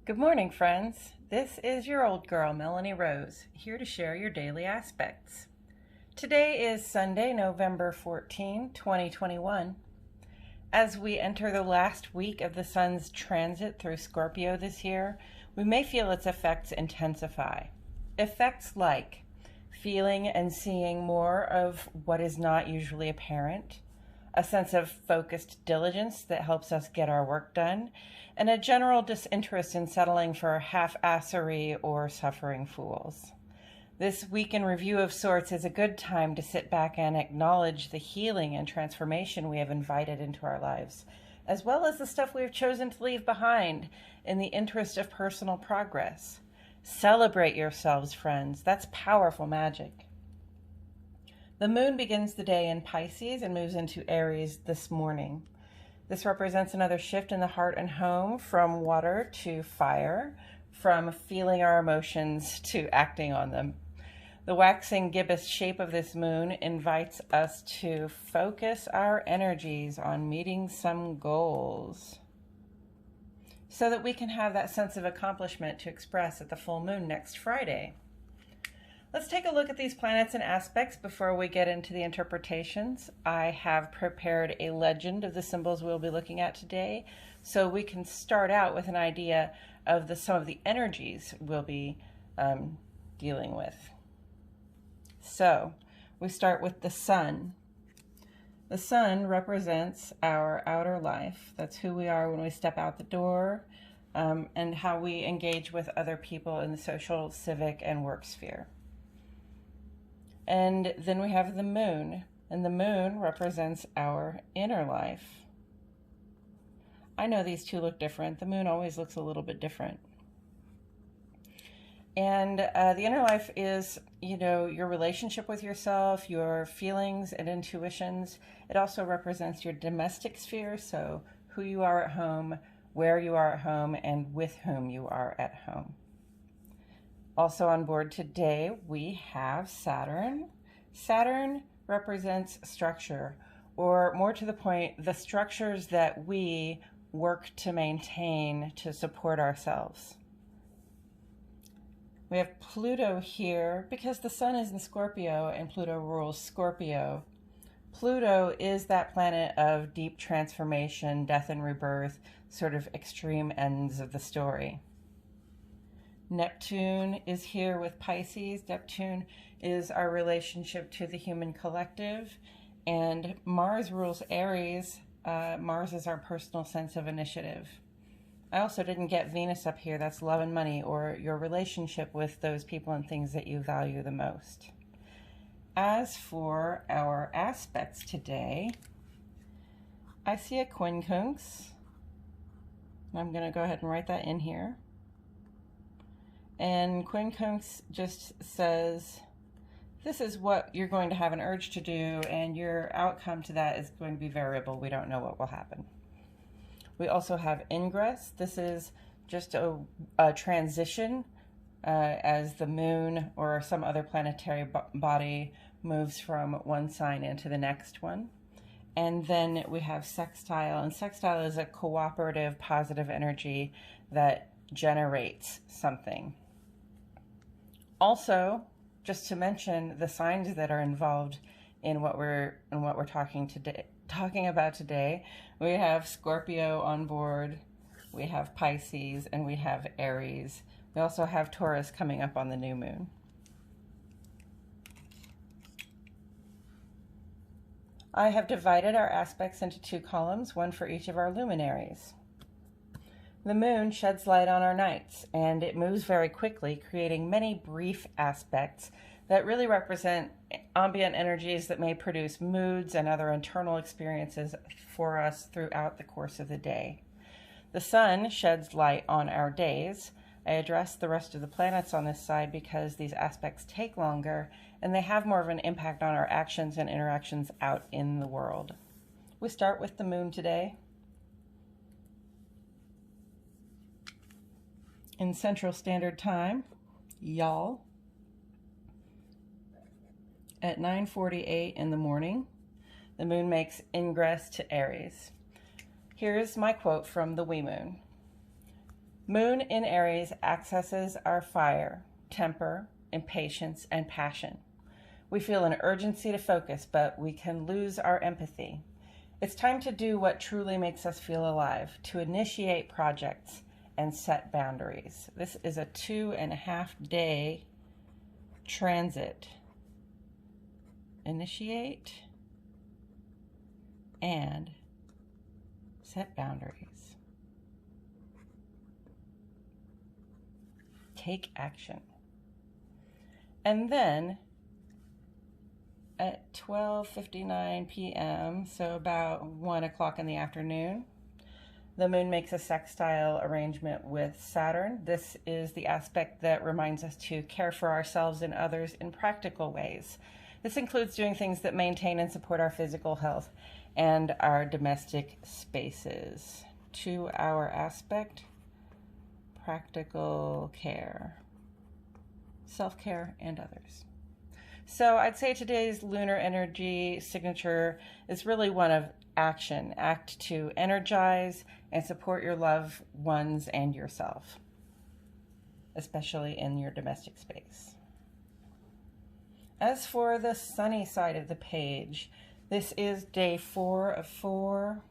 Good morning, friends. This is your old girl, Melanie Rose, here to share your daily aspects. Today is Sunday, November 14, 2021. As we enter the last week of the sun's transit through Scorpio this year, we may feel its effects intensify. Effects like feeling and seeing more of what is not usually apparent, a sense of focused diligence that helps us get our work done, and a general disinterest in settling for half-assery or suffering fools. This week in review of sorts is a good time to sit back and acknowledge the healing and transformation we have invited into our lives, as well as the stuff we have chosen to leave behind in the interest of personal progress. Celebrate yourselves, friends. That's powerful magic. The moon begins the day in Pisces and moves into Aries this morning. This represents another shift in the heart and home from water to fire, from feeling our emotions to acting on them. The waxing gibbous shape of this moon invites us to focus our energies on meeting some goals so that we can have that sense of accomplishment to express at the full moon next Friday. Let's take a look at these planets and aspects before we get into the interpretations. I have prepared a legend of the symbols we'll be looking at today, so we can start out with an idea of some of the energies we'll be dealing with. So, we start with the sun. The sun represents our outer life. That's who we are when we step out the door, and how we engage with other people in the social, civic, and work sphere. And then we have the moon, and the moon represents our inner life. I know these two look different. The moon always looks a little bit different. And the inner life is, your relationship with yourself, your feelings and intuitions. It also represents your domestic sphere, so who you are at home, where you are at home, and with whom you are at home. Also on board today, we have Saturn. Saturn represents structure, or more to the point, the structures that we work to maintain to support ourselves. We have Pluto here because the sun is in Scorpio and Pluto rules Scorpio. Pluto is that planet of deep transformation, death and rebirth, sort of extreme ends of the story. Neptune is here with Pisces. Neptune is our relationship to the human collective, and Mars rules Aries. Mars is our personal sense of initiative. I also didn't get Venus up here. That's love and money, or your relationship with those people and things that you value the most. As for our aspects today, I see a quincunx. I'm going to go ahead and write that in here. And quincunx just says, this is what you're going to have an urge to do, and your outcome to that is going to be variable. We don't know what will happen. We also have ingress. This is just a transition as the moon or some other planetary body moves from one sign into the next one. And then we have sextile, and sextile is a cooperative, positive energy that generates something. Also, just to mention the signs that are involved in what we're talking about today, we have Scorpio on board, we have Pisces, and we have Aries. We also have Taurus coming up on the new moon. I have divided our aspects into two columns, one for each of our luminaries. The moon sheds light on our nights, and it moves very quickly, creating many brief aspects that really represent ambient energies that may produce moods and other internal experiences for us throughout the course of the day. The sun sheds light on our days. I address the rest of the planets on this side because these aspects take longer and they have more of an impact on our actions and interactions out in the world. We start with the moon today. In Central Standard Time, y'all, at 9:48 in the morning, the moon makes ingress to Aries. Here's my quote from the wee moon. Moon in Aries accesses our fire, temper, impatience, and passion. We feel an urgency to focus, but we can lose our empathy. It's time to do what truly makes us feel alive, to initiate projects and set boundaries. This is a 2.5-day transit. Initiate and set boundaries. Take action. And then at 12:59 p.m., so about 1 o'clock in the afternoon, the moon makes a sextile arrangement with Saturn. This is the aspect that reminds us to care for ourselves and others in practical ways. This includes doing things that maintain and support our physical health and our domestic spaces. 2-hour aspect, practical care, self-care, and others. So I'd say today's lunar energy signature is really one of action. Act to energize and support your loved ones and yourself, especially in your domestic space. As for the sunny side of the page, this is day 4 of 4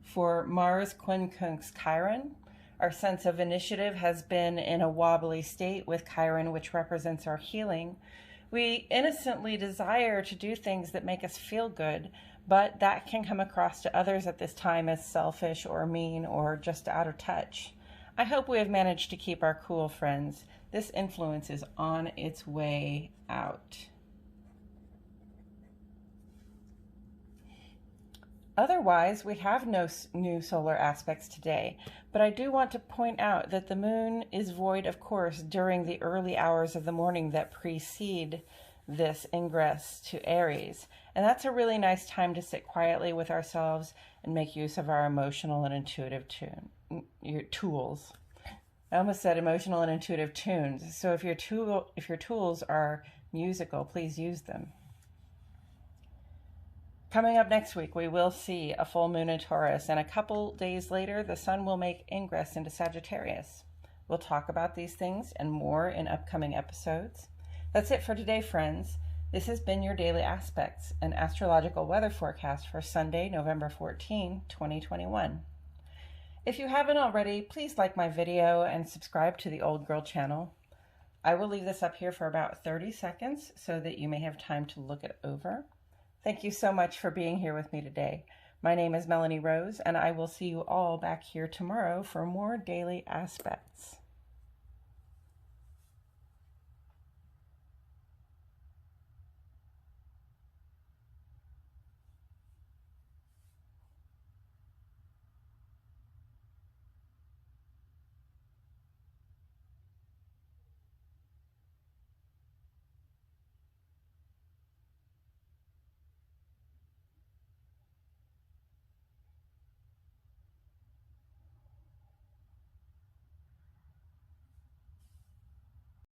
for Mars quincunx Chiron. Our sense of initiative has been in a wobbly state with Chiron, which represents our healing. We innocently desire to do things that make us feel good, but that can come across to others at this time as selfish or mean or just out of touch. I hope we have managed to keep our cool, friends. This influence is on its way out. Otherwise, we have no new solar aspects today, but I do want to point out that the moon is void, of course, during the early hours of the morning that precede this ingress to Aries. And that's a really nice time to sit quietly with ourselves and make use of our emotional and intuitive tools. I almost said emotional and intuitive tunes. So if your tools are musical, please use them. Coming up next week, we will see a full moon in Taurus, and a couple days later, the sun will make ingress into Sagittarius. We'll talk about these things and more in upcoming episodes. That's it for today, friends. This has been your Daily Aspects, an astrological weather forecast for Sunday, November 14, 2021. If you haven't already, please like my video and subscribe to the Old Girl channel. I will leave this up here for about 30 seconds so that you may have time to look it over. Thank you so much for being here with me today. My name is Melanie Rose, and I will see you all back here tomorrow for more Daily Aspects.